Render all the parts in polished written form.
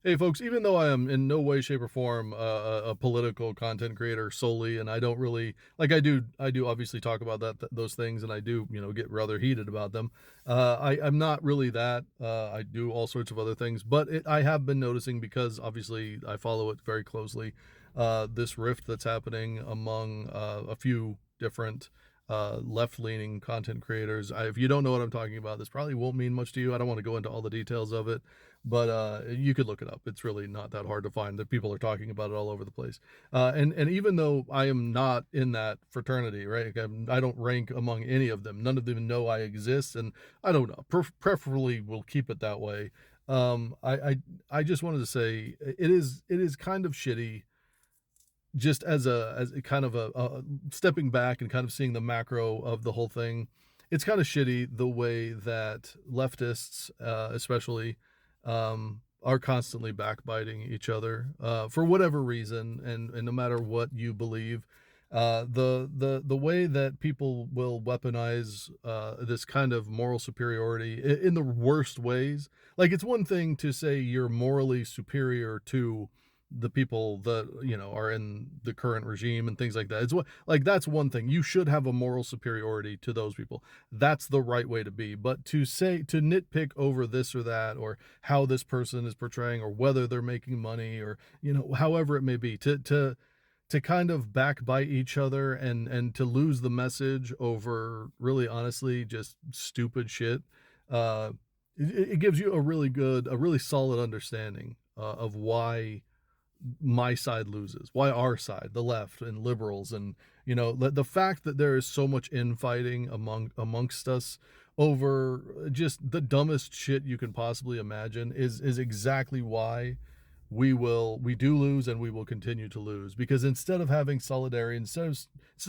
Hey folks, even though I am in no way, shape, or form a political content creator solely, and I don't really like I do obviously talk about those things, and I do get rather heated about them. I'm not really that. I do all sorts of other things, but I have been noticing because obviously I follow it very closely. This rift that's happening among a few different left-leaning content creators. If you don't know what I'm talking about, this probably won't mean much to you. I don't want to go into all the details of it, but you could look it up. It's really not that hard to find. That people are talking about it all over the place. And even though I am not in that fraternity, right? Like, I don't rank among any of them. None of them know I exist, and I don't know. Preferably, we'll keep it that way. I just wanted to say it is kind of shitty, just as a kind of a stepping back and kind of seeing the macro of the whole thing. It's kind of shitty the way that leftists, especially, are constantly backbiting each other for whatever reason, and no matter what you believe, the way that people will weaponize this kind of moral superiority in the worst ways. Like, it's one thing to say you're morally superior to the people that are in the current regime and things like that. It's what, like, that's one thing. You should have a moral superiority to those people. That's the right way to be. But to nitpick over this or that, or how this person is portraying, or whether they're making money, or however it may be, to kind of backbite each other, and to lose the message over, really honestly, just stupid shit. uh it gives you a really solid understanding of why my side loses, why our side, the left and liberals, and the fact that there is so much infighting amongst us over just the dumbest shit you can possibly imagine is exactly why we do lose, and we will continue to lose, because instead of having solidarity, instead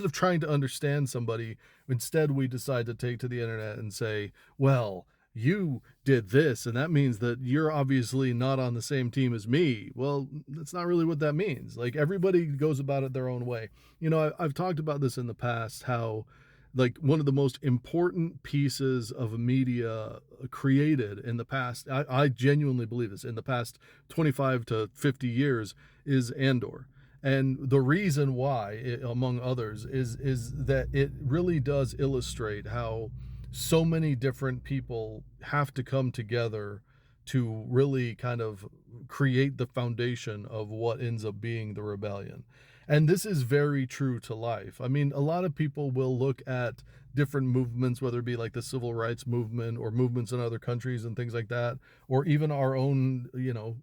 of trying to understand somebody, instead we decide to take to the internet and say, well, you did this, and that means that you're obviously not on the same team as me. Well, that's not really what that means. Like, everybody goes about it their own way. I've talked about this in the past, how, like, one of the most important pieces of media created in the past, I genuinely believe this, in the past 25 to 50 years, is Andor. And the reason why, among others, is that it really does illustrate how so many different people have to come together to really kind of create the foundation of what ends up being the rebellion. And this is very true to life. I mean, a lot of people will look at different movements, whether it be like the civil rights movement, or movements in other countries and things like that, or even our own,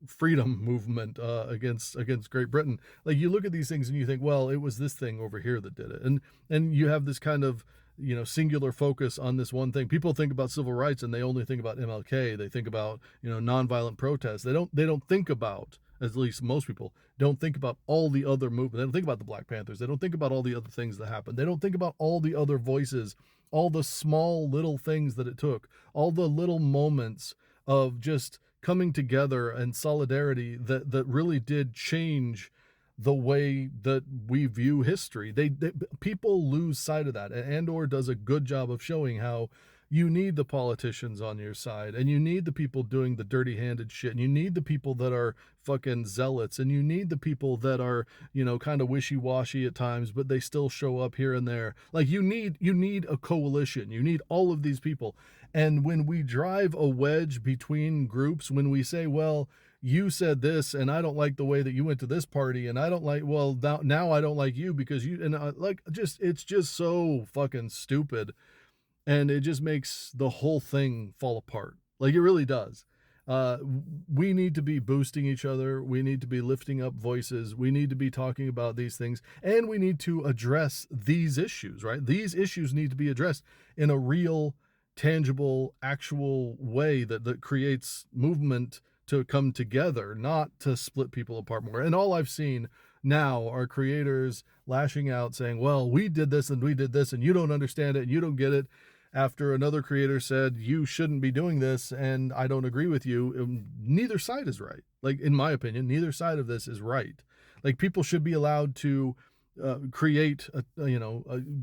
freedom movement against Great Britain. Like, you look at these things and you think, well, it was this thing over here that did it, and you have this kind of singular focus on this one thing. People think about civil rights and they only think about MLK. They think about nonviolent protests. They don't think about, at least most people don't think about, all the other movements. They don't think about the Black Panthers. They don't think about all the other things that happened. They don't think about all the other voices, all the small little things that it took, all the little moments of just coming together and solidarity that really did change the way that we view history. People lose sight of that. And Andor does a good job of showing how you need the politicians on your side, and you need the people doing the dirty-handed shit, and you need the people that are fucking zealots, and you need the people that are, kind of wishy-washy at times, but they still show up here and there. Like, you need a coalition. You need all of these people. And when we drive a wedge between groups, when we say, well, you said this, and I don't like the way that you went to this party, and I don't like, well, now I don't like you because you, and like, just, it's just so fucking stupid, and it just makes the whole thing fall apart. Like, it really does. uh we need to be boosting each other. We need to be lifting up voices. We need to be talking about these things, and we need to address these issues, right? These issues need to be addressed in a real, tangible, actual way that creates movement to come together, not to split people apart more. And all I've seen now are creators lashing out saying, well, we did this and we did this, and you don't understand it and you don't get it, after another creator said, you shouldn't be doing this and I don't agree with you. Neither side is right. Like, in my opinion, neither side of this is right. Like, people should be allowed to create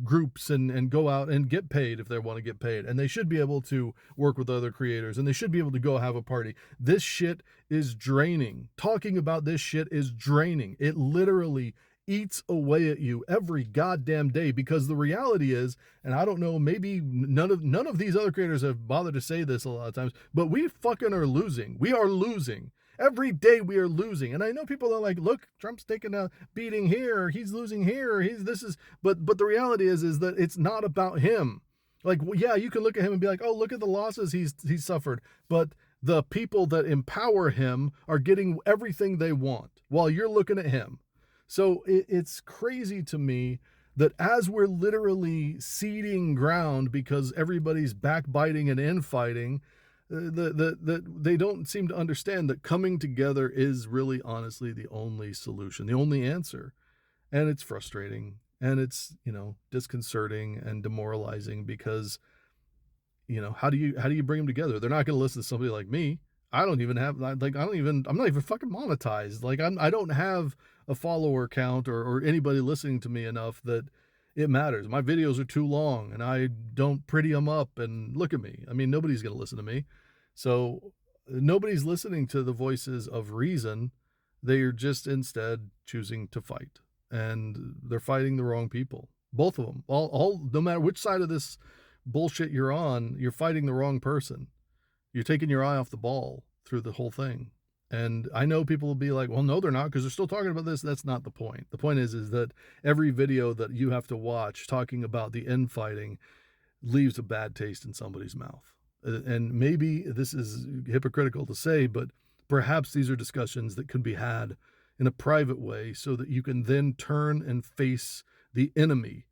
groups and go out and get paid if they want to get paid, and they should be able to work with other creators, and they should be able to go have a party. This shit is draining. Talking about this shit is draining. It literally eats away at you every goddamn day, because the reality is, and I don't know, maybe none of these other creators have bothered to say this a lot of times, but we fucking are losing. We are losing. Every day we are losing. And I know people are like, look, Trump's taking a beating here, or he's losing here, or he's this is but the reality is that it's not about him. Like, well, yeah, you can look at him and be like, oh, look at the losses he's suffered, but the people that empower him are getting everything they want while you're looking at him. So it's crazy to me that as we're literally ceding ground because everybody's backbiting and infighting, that they don't seem to understand that coming together is really honestly the only solution, the only answer. And it's frustrating, and it's, disconcerting and demoralizing, because how do you bring them together? They're not going to listen to somebody like me. I don't even have, like, I'm not even fucking monetized. Like, I don't have a follower count, or anybody listening to me enough that it matters. My videos are too long, and I don't pretty them up, and look at me. I mean, nobody's going to listen to me. So nobody's listening to the voices of reason. They are just instead choosing to fight, and they're fighting the wrong people. Both of them, all, no matter which side of this bullshit you're on, you're fighting the wrong person. You're taking your eye off the ball through the whole thing. And I know people will be like, well, no, they're not, because they're still talking about this. That's not the point. The point is that every video that you have to watch talking about the infighting leaves a bad taste in somebody's mouth. And maybe this is hypocritical to say, but perhaps these are discussions that could be had in a private way, so that you can then turn and face the enemy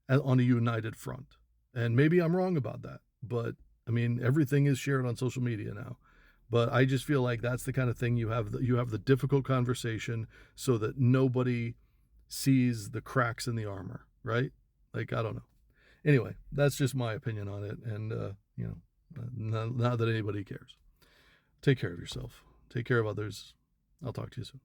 on a united front. And maybe I'm wrong about that, but I mean, everything is shared on social media now. But I just feel like that's the kind of thing you have the difficult conversation, so that nobody sees the cracks in the armor, right? Like, I don't know. Anyway, that's just my opinion on it, and not that anybody cares. Take care of yourself. Take care of others. I'll talk to you soon.